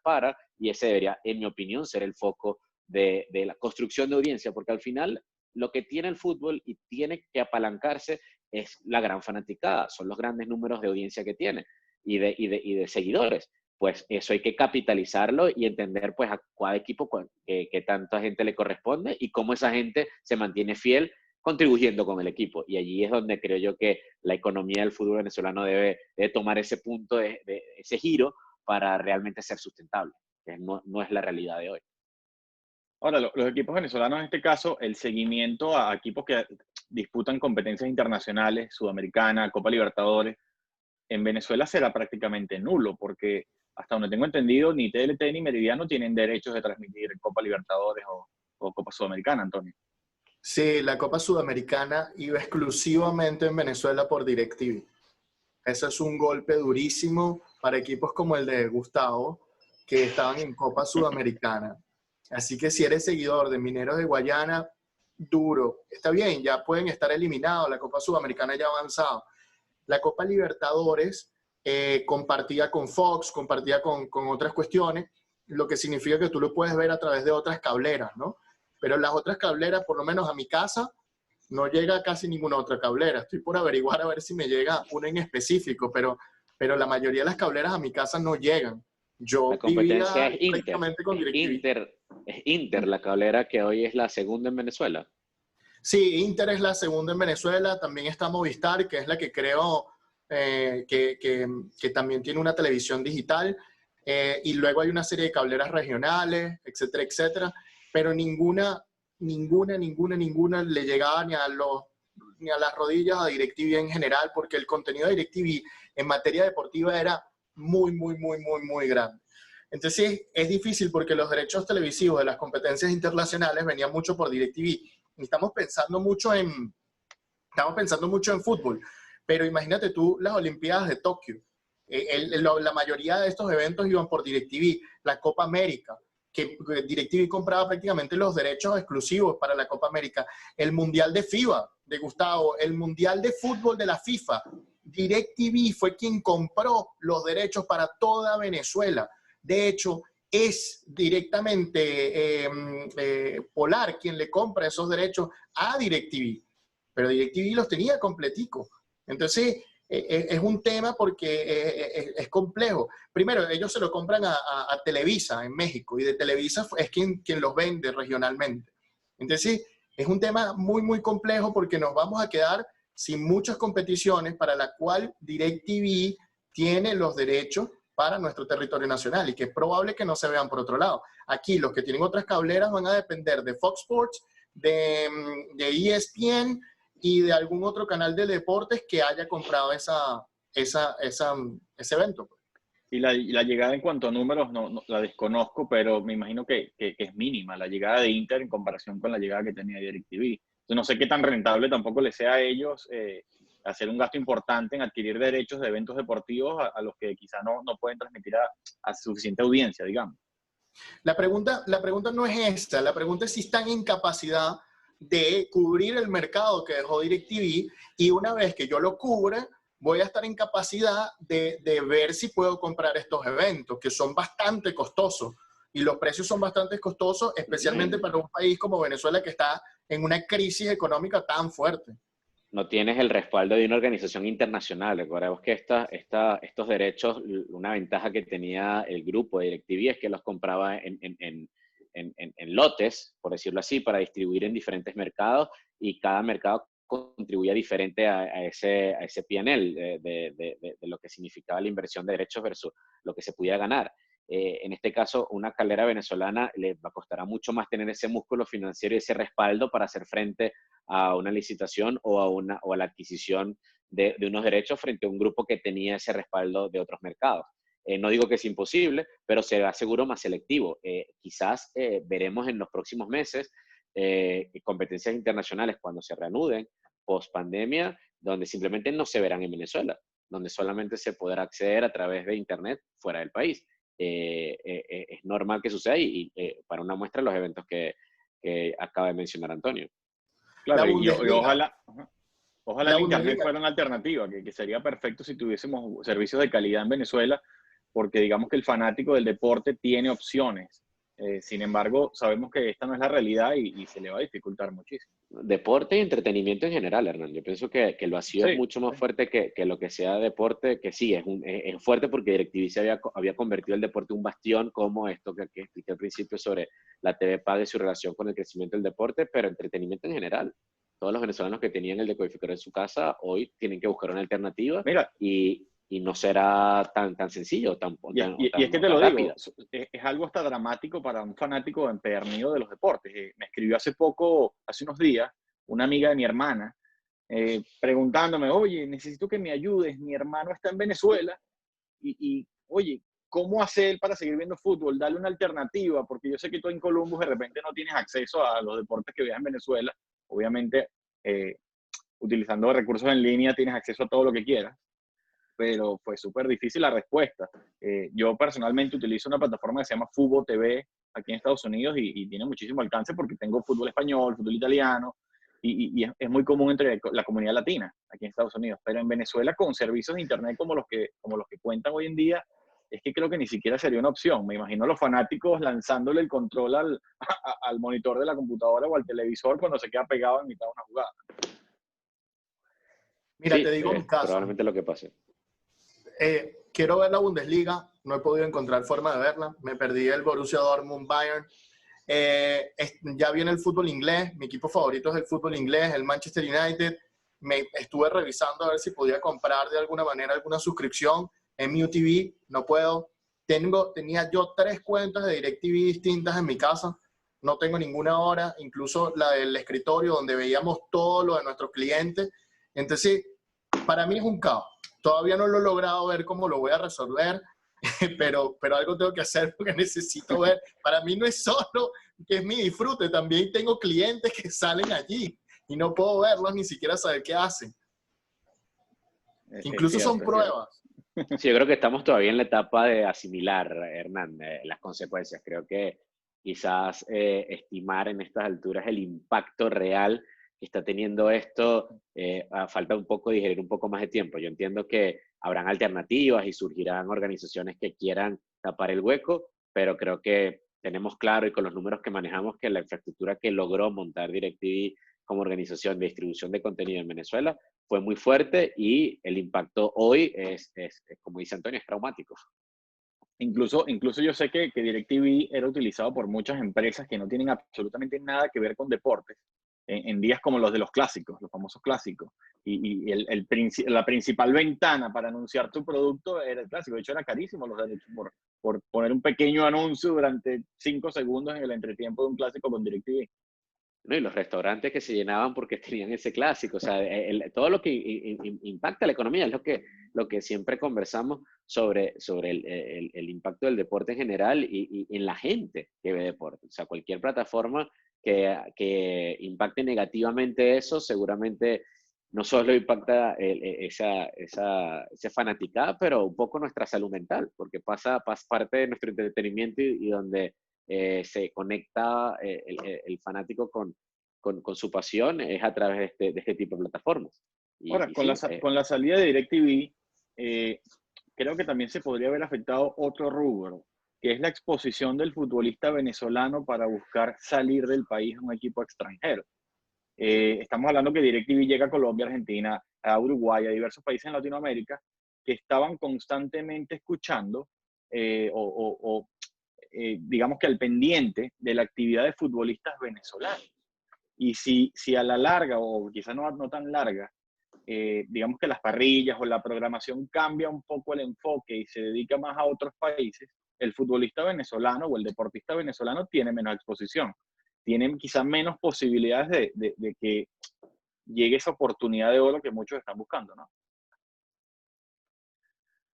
y ese debería, en mi opinión, ser el foco de la construcción de audiencia, porque al final lo que tiene el fútbol y tiene que apalancarse es la gran fanaticada, son los grandes números de audiencia que tiene y de seguidores. Pues eso hay que capitalizarlo y entender pues a cada equipo que tanta gente le corresponde y cómo esa gente se mantiene fiel contribuyendo con el equipo. Y allí es donde creo yo que la economía del fútbol venezolano debe tomar ese punto, ese giro para realmente ser sustentable, que no es la realidad de hoy. Ahora, los equipos venezolanos, en este caso, el seguimiento a equipos que disputan competencias internacionales, Sudamericana, Copa Libertadores, en Venezuela será prácticamente nulo, porque hasta donde tengo entendido, ni TLT ni Meridiano tienen derechos de transmitir Copa Libertadores o Copa Sudamericana, Antonio. Sí, la Copa Sudamericana iba exclusivamente en Venezuela por DirecTV. Ese es un golpe durísimo para equipos como el de Gustavo, que estaban en Copa Sudamericana. Así que si eres seguidor de Mineros de Guayana, duro. Está bien, ya pueden estar eliminados, la Copa Sudamericana ya ha avanzado. La Copa Libertadores compartida con Fox, compartida con otras cuestiones, lo que significa que tú lo puedes ver a través de otras cableras, ¿no? Pero las otras cableras, por lo menos a mi casa, no llega casi ninguna otra cablera. Estoy por averiguar a ver si me llega una en específico, pero la mayoría de las cableras a mi casa no llegan. Yo la competencia es prácticamente con DirecTV. Es Inter, la cablera que hoy es la segunda en Venezuela. Sí, Inter es la segunda en Venezuela. También está Movistar, que es la que creo que también tiene una televisión digital. Y luego hay una serie de cableras regionales, etcétera, etcétera. Pero ninguna le llegaba ni a las rodillas a DirecTV en general, porque el contenido de DirecTV en materia deportiva era muy grande. Entonces es difícil porque los derechos televisivos de las competencias internacionales venían mucho por DirecTV. Y estamos pensando mucho en fútbol, pero imagínate tú las Olimpiadas de Tokio. La mayoría de estos eventos iban por DirecTV, la Copa América, que DirecTV compraba prácticamente los derechos exclusivos para la Copa América, el Mundial de FIBA, de Gustavo, el Mundial de Fútbol de la FIFA. DirecTV fue quien compró los derechos para toda Venezuela. De hecho, es directamente Polar quien le compra esos derechos a DirecTV, pero DirecTV los tenía completico. Entonces, es un tema porque es complejo. Primero, ellos se lo compran a Televisa en México, y de Televisa es quien los vende regionalmente. Entonces, es un tema muy complejo porque nos vamos a quedar sin muchas competiciones para la cual DirecTV tiene los derechos para nuestro territorio nacional, y que es probable que no se vean por otro lado. Aquí los que tienen otras cableras van a depender de Fox Sports, de ESPN y de algún otro canal de deportes que haya comprado ese evento. Y la llegada en cuanto a números no la desconozco, pero me imagino que es mínima la llegada de Inter en comparación con la llegada que tenía DirecTV. Entonces, no sé qué tan rentable tampoco les sea a ellos hacer un gasto importante en adquirir derechos de eventos deportivos a los que quizá no pueden transmitir a suficiente audiencia, digamos. La pregunta no es esta, la pregunta es si están en capacidad de cubrir el mercado que dejó DirecTV, y una vez que yo lo cubra, voy a estar en capacidad de ver si puedo comprar estos eventos, que son bastante costosos, y los precios son bastante costosos, especialmente para un país como Venezuela, que está en una crisis económica tan fuerte. No tienes el respaldo de una organización internacional. Recordemos que estos derechos, una ventaja que tenía el grupo de DirecTV es que los compraba en lotes, por decirlo así, para distribuir en diferentes mercados, y cada mercado contribuía diferente a ese P&L de lo que significaba la inversión de derechos versus lo que se pudiera ganar. En este caso, una calera venezolana le costará mucho más tener ese músculo financiero y ese respaldo para hacer frente a una licitación o a la adquisición de unos derechos frente a un grupo que tenía ese respaldo de otros mercados. No digo que es imposible, pero será seguro más selectivo. Quizás veremos en los próximos meses competencias internacionales cuando se reanuden post pandemia, donde simplemente no se verán en Venezuela, donde solamente se podrá acceder a través de internet fuera del país. Es normal que suceda, y para una muestra los eventos que acaba de mencionar Antonio. Claro, y ojalá el internet fuera una alternativa, que sería perfecto si tuviésemos servicios de calidad en Venezuela, porque digamos que el fanático del deporte tiene opciones. Sin embargo, sabemos que esta no es la realidad y se le va a dificultar muchísimo. Deporte y entretenimiento en general, Hernán. Yo pienso que el vacío es mucho más fuerte que lo que sea deporte, que sí, es fuerte porque DirecTV se había convertido el deporte en un bastión, como esto que expliqué al principio sobre la TV Paga y su relación con el crecimiento del deporte, pero entretenimiento en general. Todos los venezolanos que tenían el decodificador en su casa hoy tienen que buscar una alternativa. Mira, y no será tan sencillo. Y es que te lo digo, es algo hasta dramático para un fanático empedernido de los deportes. Me escribió hace unos días, una amiga de mi hermana, preguntándome, oye, necesito que me ayudes, mi hermano está en Venezuela, y oye, ¿cómo hace él para seguir viendo fútbol? Dale una alternativa, porque yo sé que tú en Columbus de repente no tienes acceso a los deportes que veas en Venezuela. Obviamente, utilizando recursos en línea tienes acceso a todo lo que quieras, pero fue súper difícil la respuesta. Yo personalmente utilizo una plataforma que se llama Fubo TV aquí en Estados Unidos y tiene muchísimo alcance porque tengo fútbol español, fútbol italiano, y es muy común entre la comunidad latina aquí en Estados Unidos. Pero en Venezuela, con servicios de internet como los que cuentan hoy en día, es que creo que ni siquiera sería una opción. Me imagino a los fanáticos lanzándole el control al monitor de la computadora o al televisor cuando se queda pegado en mitad de una jugada. Mira, te digo mi caso. Probablemente lo que pase. Quiero ver la Bundesliga, no he podido encontrar forma de verla, me perdí el Borussia Dortmund Bayern. Ya viene el fútbol inglés, mi equipo favorito es el fútbol inglés, el Manchester United. Me estuve revisando a ver si podía comprar de alguna manera alguna suscripción en MUTV, no puedo. Tenía yo 3 cuentas de DirecTV distintas en mi casa no tengo ninguna hora, incluso la del escritorio donde veíamos todo lo de nuestros clientes. Entonces, para mí es un caos. Todavía no lo he logrado ver cómo lo voy a resolver, pero algo tengo que hacer porque necesito ver. Para mí no es solo que es mi disfrute, también tengo clientes que salen allí y no puedo verlos ni siquiera saber qué hacen. Incluso son pruebas. Sí, yo creo que estamos todavía en la etapa de asimilar, Hernán, las consecuencias. Creo que quizás estimar en estas alturas el impacto real que está teniendo esto, falta un poco digerir un poco más de tiempo. Yo entiendo que habrán alternativas y surgirán organizaciones que quieran tapar el hueco, pero creo que tenemos claro y con los números que manejamos que la infraestructura que logró montar DirecTV como organización de distribución de contenido en Venezuela fue muy fuerte y el impacto hoy es como dice Antonio, es traumático. Incluso yo sé que DirecTV era utilizado por muchas empresas que no tienen absolutamente nada que ver con deportes, en días como los de los clásicos, los famosos clásicos. Y la principal ventana para anunciar tu producto era el clásico. De hecho, era carísimo los derechos por poner un pequeño anuncio durante 5 segundos en el entretiempo de un clásico con DirecTV. ¿No? Y los restaurantes que se llenaban porque tenían ese clásico, o sea, todo lo que impacta la economía es lo que siempre conversamos sobre el impacto del deporte en general y en la gente que ve deporte. O sea, cualquier plataforma que impacte negativamente eso, seguramente no solo impacta esa fanaticada, pero un poco nuestra salud mental, porque pasa parte de nuestro entretenimiento y donde se conecta el fanático con su pasión es a través de este tipo de plataformas. Ahora, con la salida de DirecTV, creo que también se podría haber afectado otro rubro, que es la exposición del futbolista venezolano para buscar salir del país a un equipo extranjero. Estamos hablando que DirecTV llega a Colombia, Argentina, a Uruguay, a diversos países en Latinoamérica que estaban constantemente escuchando digamos que al pendiente de la actividad de futbolistas venezolanos. Y si a la larga, o quizás no tan larga, digamos que las parrillas o la programación cambia un poco el enfoque y se dedica más a otros países, el futbolista venezolano o el deportista venezolano tiene menos exposición, tiene quizás menos posibilidades de que llegue esa oportunidad de oro que muchos están buscando, ¿no?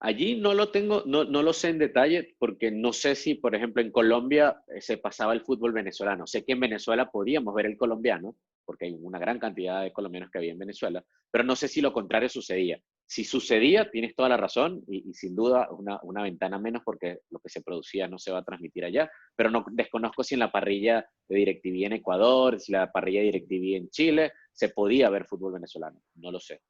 Allí no lo sé en detalle porque no sé si, por ejemplo, en Colombia se pasaba el fútbol venezolano. Sé que en Venezuela podíamos ver el colombiano, porque hay una gran cantidad de colombianos que había en Venezuela, pero no sé si lo contrario sucedía. Si sucedía, tienes toda la razón y sin duda una ventana menos porque lo que se producía no se va a transmitir allá, pero no desconozco si en la parrilla de DirecTV en Ecuador, si la parrilla de DirecTV en Chile, se podía ver fútbol venezolano. No lo sé.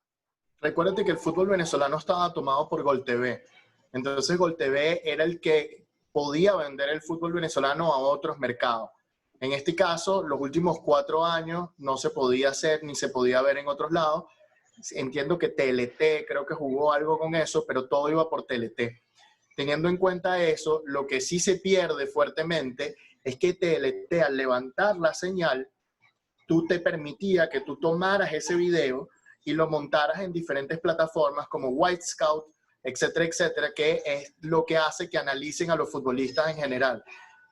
Recuérdate que el fútbol venezolano estaba tomado por Gol TV. Entonces Gol TV era el que podía vender el fútbol venezolano a otros mercados. En este caso, los últimos 4 años no se podía hacer ni se podía ver en otros lados. Entiendo que TLT creo que jugó algo con eso, pero todo iba por TLT. Teniendo en cuenta eso, lo que sí se pierde fuertemente es que TLT al levantar la señal, tú te permitía que tú tomaras ese video y lo montaras en diferentes plataformas como White Scout, etcétera, etcétera, que es lo que hace que analicen a los futbolistas en general.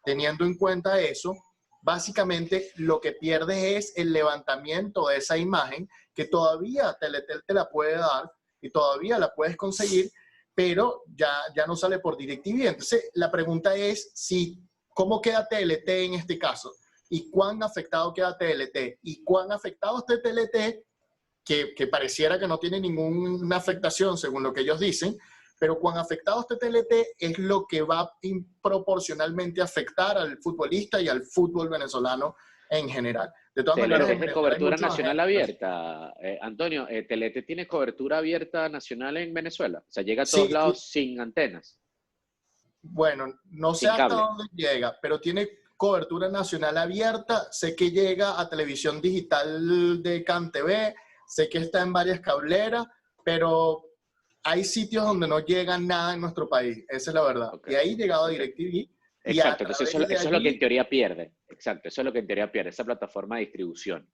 Teniendo en cuenta eso, básicamente lo que pierdes es el levantamiento de esa imagen que todavía Teletel te la puede dar y todavía la puedes conseguir, pero ya no sale por DirecTV. Entonces, la pregunta es ¿cómo queda TLT en este caso? ¿Y cuán afectado queda TLT? ¿Y cuán afectado esté TLT? Que pareciera que no tiene ninguna afectación según lo que ellos dicen, pero cuán afectado este TLT es lo que va proporcionalmente a afectar al futbolista y al fútbol venezolano en general. De todas maneras, es de cobertura nacional abierta. Antonio, TLT tiene cobertura abierta nacional en Venezuela. O sea, llega a todos lados sin antenas. Bueno, no sé hasta dónde llega, pero tiene cobertura nacional abierta. Sé que llega a televisión digital de CanTV. Sé que está en varias cableras, pero hay sitios donde no llega nada en nuestro país. Esa es la verdad. Okay. Y ahí llegado a DirecTV. Exacto, entonces eso es lo que en teoría pierde. Exacto, eso es lo que en teoría pierde, esa plataforma de distribución.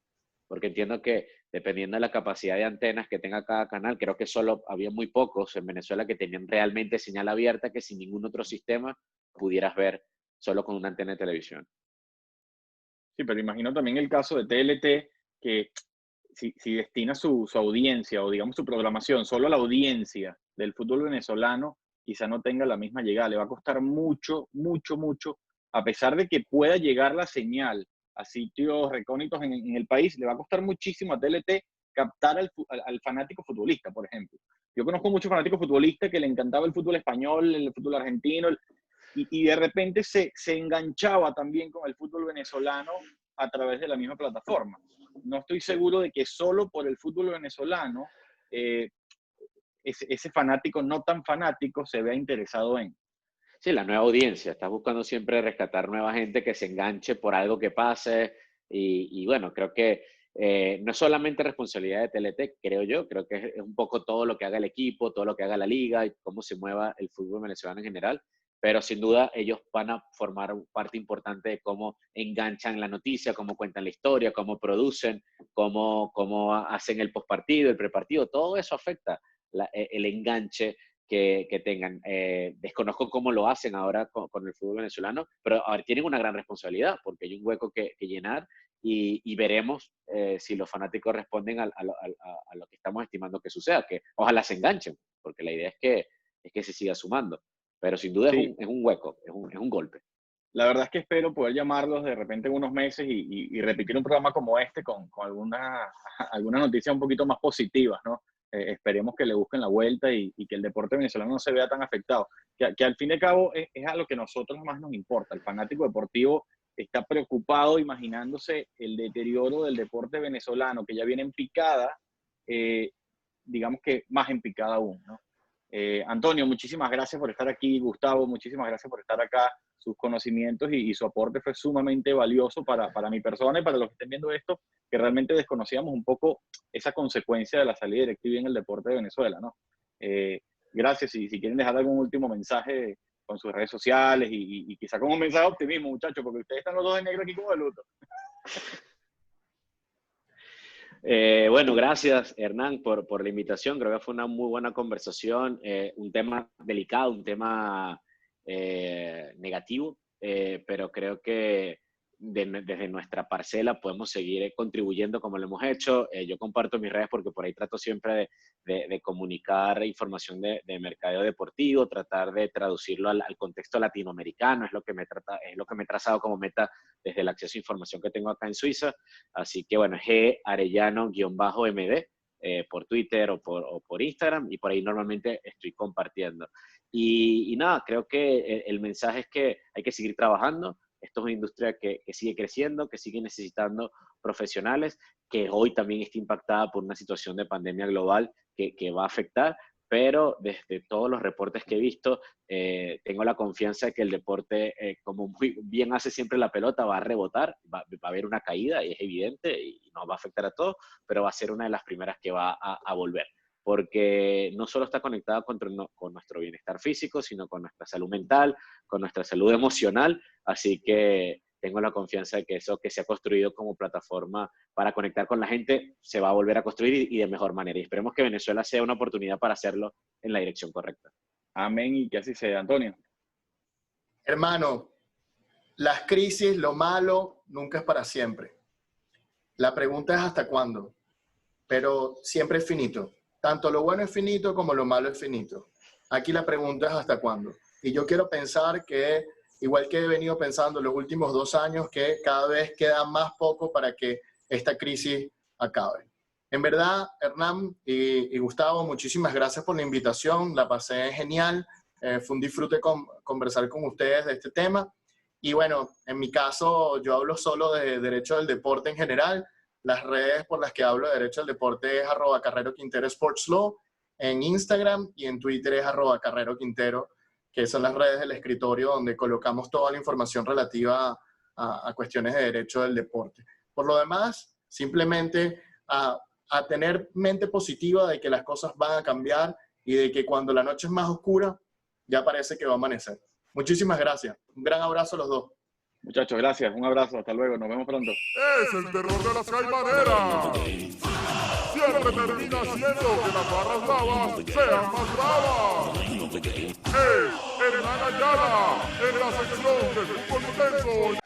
Porque entiendo que dependiendo de la capacidad de antenas que tenga cada canal, creo que solo había muy pocos en Venezuela que tenían realmente señal abierta que sin ningún otro sistema pudieras ver solo con una antena de televisión. Sí, pero imagino también el caso de TLT, que si destina su audiencia o digamos su programación solo a la audiencia del fútbol venezolano, quizá no tenga la misma llegada. Le va a costar mucho, mucho, mucho, a pesar de que pueda llegar la señal a sitios recónditos en el país, le va a costar muchísimo a TLT captar al fanático futbolista, por ejemplo. Yo conozco muchos fanáticos futbolistas que le encantaba el fútbol español, el fútbol argentino, y de repente se enganchaba también con el fútbol venezolano a través de la misma plataforma. No estoy seguro de que solo por el fútbol venezolano ese fanático no tan fanático se vea interesado en. Sí, la nueva audiencia. Estás buscando siempre rescatar nueva gente que se enganche por algo que pase. Y bueno, creo que no es solamente responsabilidad de TLT, creo yo. Creo que es un poco todo lo que haga el equipo, todo lo que haga la liga y cómo se mueva el fútbol venezolano en general. Pero sin duda ellos van a formar parte importante de cómo enganchan la noticia, cómo cuentan la historia, cómo producen, cómo hacen el postpartido, el prepartido. Todo eso afecta el enganche que tengan. Desconozco cómo lo hacen ahora con el fútbol venezolano, pero ahora tienen una gran responsabilidad porque hay un hueco que llenar y veremos si los fanáticos responden a lo que estamos estimando que suceda, que ojalá se enganchen, porque la idea es que se siga sumando. Pero sin duda sí. es un hueco, es un golpe. La verdad es que espero poder llamarlos de repente en unos meses y repetir un programa como este con alguna noticia un poquito más positivas, ¿no? Esperemos que le busquen la vuelta y que el deporte venezolano no se vea tan afectado. Que al fin y al cabo es a lo que a nosotros más nos importa. El fanático deportivo está preocupado imaginándose el deterioro del deporte venezolano, que ya viene en picada, digamos que más en picada aún, ¿no? Antonio, muchísimas gracias por estar aquí. Gustavo, muchísimas gracias por estar acá. Sus conocimientos y su aporte fue sumamente valioso para mi persona y para los que estén viendo esto, que realmente desconocíamos un poco esa consecuencia de la salida de DirecTV en el deporte de Venezuela, ¿no? Gracias, y si quieren dejar algún último mensaje con sus redes sociales y quizá con un mensaje de optimismo, muchachos, porque ustedes están los dos de negro aquí como de luto. Bueno, gracias Hernán por la invitación. Creo que fue una muy buena conversación, un tema delicado, un tema negativo, pero creo que desde nuestra parcela podemos seguir contribuyendo como lo hemos hecho. Yo comparto mis redes porque por ahí trato siempre de comunicar información de mercadeo deportivo, tratar de traducirlo al contexto latinoamericano, es lo que me he trazado como meta desde el acceso a información que tengo acá en Suiza. Así que bueno, G_MD por Twitter o por Instagram, y por ahí normalmente estoy compartiendo. Y nada, creo que el mensaje es que hay que seguir trabajando. Esto es una industria que sigue creciendo, que sigue necesitando profesionales, que hoy también está impactada por una situación de pandemia global que va a afectar, pero desde todos los reportes que he visto, tengo la confianza de que el deporte, como muy bien hace siempre la pelota, va a rebotar, va a haber una caída, y es evidente, y nos va a afectar a todos, pero va a ser una de las primeras que va a volver. Porque no solo está conectada con nuestro bienestar físico, sino con nuestra salud mental, con nuestra salud emocional. Así que tengo la confianza de que eso que se ha construido como plataforma para conectar con la gente se va a volver a construir y de mejor manera. Y esperemos que Venezuela sea una oportunidad para hacerlo en la dirección correcta. Amén, y que así sea. Antonio. Hermano, las crisis, lo malo, nunca es para siempre. La pregunta es ¿hasta cuándo? Pero siempre es finito. Tanto lo bueno es finito como lo malo es finito. Aquí la pregunta es ¿hasta cuándo? Y yo quiero pensar que, igual que he venido pensando los últimos 2 años, que cada vez queda más poco para que esta crisis acabe. En verdad, Hernán y Gustavo, muchísimas gracias por la invitación. La pasé genial. Fue un disfrute conversar con ustedes de este tema. Y bueno, en mi caso, yo hablo solo de derecho del deporte en general. Las redes por las que hablo de derecho al deporte es @CarreroQuintero Sports Law en Instagram, y en Twitter es @CarreroQuintero, que son las redes del escritorio donde colocamos toda la información relativa a cuestiones de derecho del deporte. Por lo demás, simplemente a tener mente positiva de que las cosas van a cambiar y de que cuando la noche es más oscura, ya parece que va a amanecer. Muchísimas gracias. Un gran abrazo a los dos. Muchachos, gracias. Un abrazo. Hasta luego. Nos vemos pronto. Es el terror de las caimaneras. Siempre termina siendo que las barras bravas sean más bravas. Hernán Ayala, en la sección de fútbol intenso.